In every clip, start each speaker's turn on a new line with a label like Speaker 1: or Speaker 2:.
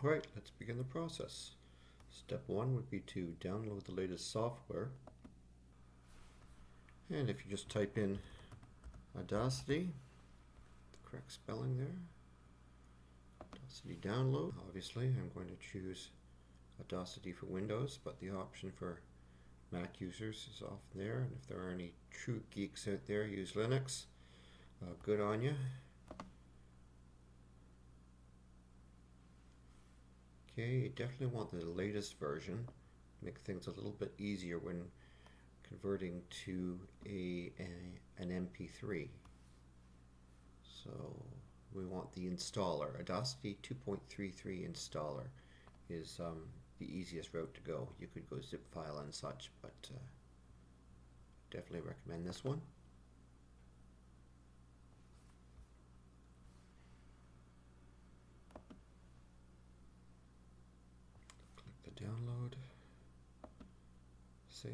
Speaker 1: Alright, let's begin the process. Step one would be to download the latest software. And if you just type in Auadacity, the correct spelling there, Auadacity download. Obviously, I'm going to choose Auadacity for Windows, but the option for Mac users is off there. And if there are any true geeks out there who use Linux, good on you. Okay, you definitely want the latest version. Make things a little bit easier when converting to an MP3. So we want the installer. Auadacity 2.33 installer is the easiest route to go. You could go zip file and such, but definitely recommend this one. Click the download, save,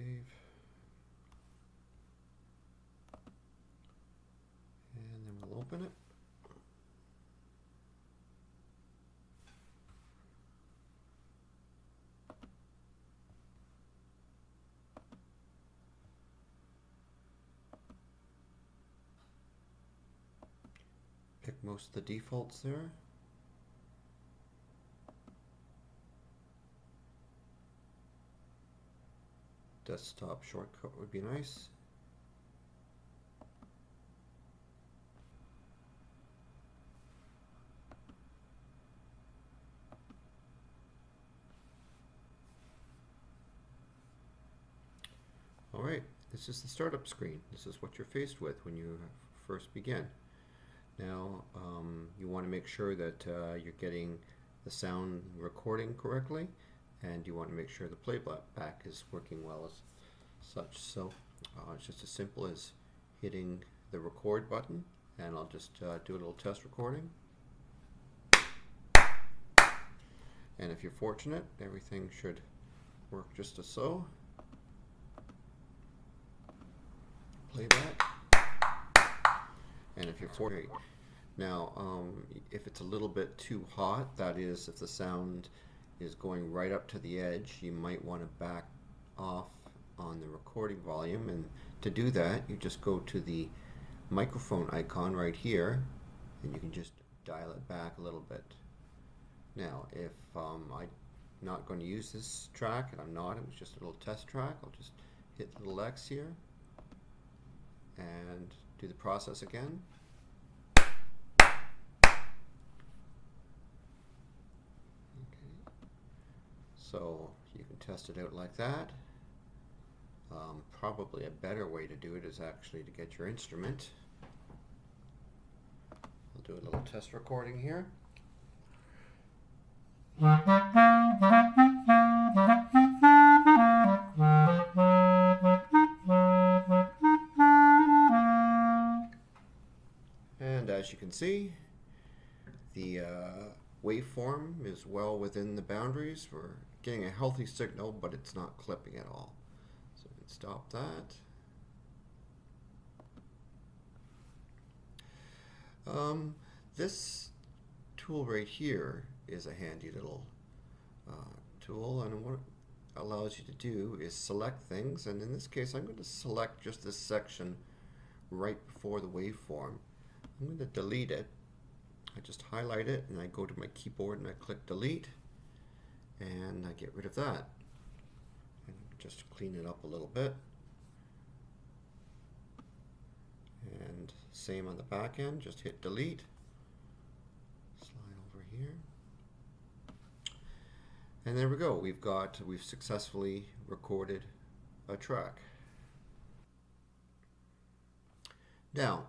Speaker 1: and then we'll open it. Pick most of the defaults there. Desktop shortcut would be nice. Alright, this is the startup screen. This is what you're faced with when you first begin. Now you want to make sure that you're getting the sound recording correctly, and you want to make sure the playback is working well as such. So it's just as simple as hitting the record button, and I'll just do a little test recording. And if you're fortunate, everything should work just as so. Playback. And if you're fortunate, now if it's a little bit too hot, that is if the sound is going right up to the edge, you might want to back off on the recording volume, and to do that you just go to the microphone icon right here and you can just dial it back a little bit. Now if I'm not going to use this track, and I'm not, it was just a little test track, I'll just hit the little X here and do the process again. So you can test it out like that. Probably a better way to do it is actually to get your instrument. I'll do a little test recording here. And as you can see, the waveform is well within the boundaries. We're getting a healthy signal, but it's not clipping at all. So we can stop that. This tool right here is a handy little tool, and what it allows you to do is select things, and in this case I'm going to select just this section right before the waveform. I'm going to delete it. I just highlight it and I go to my keyboard and I click delete, and I get rid of that, and just clean it up a little bit. And same on the back end, just hit delete, slide over here, and there we go. We've successfully recorded a track. Now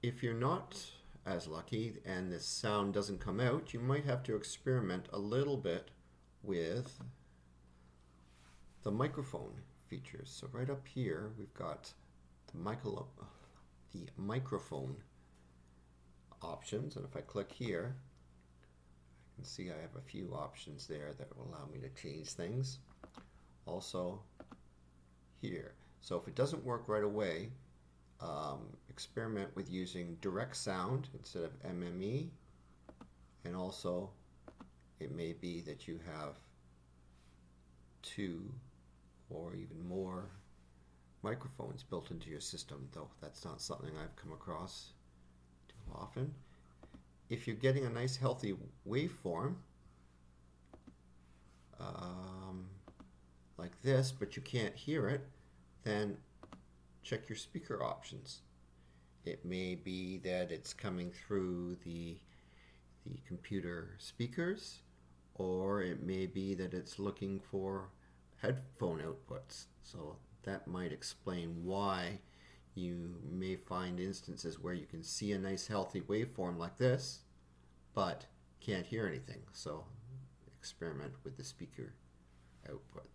Speaker 1: if you're not as lucky and the sound doesn't come out, you might have to experiment a little bit with the microphone features. So right up here we've got the microphone options, and if I click here I can see I have a few options there that will allow me to change things. Also here, so if it doesn't work right away, experiment with using direct sound instead of MME, and also It may be that you have 2 or even more microphones built into your system, though that's not something I've come across too often. If you're getting a nice healthy waveform, like this, but you can't hear it, then check your speaker options. It may be that it's coming through the computer speakers, or it may be that it's looking for headphone outputs. So that might explain why you may find instances where you can see a nice healthy waveform like this, but can't hear anything. So experiment with the speaker output.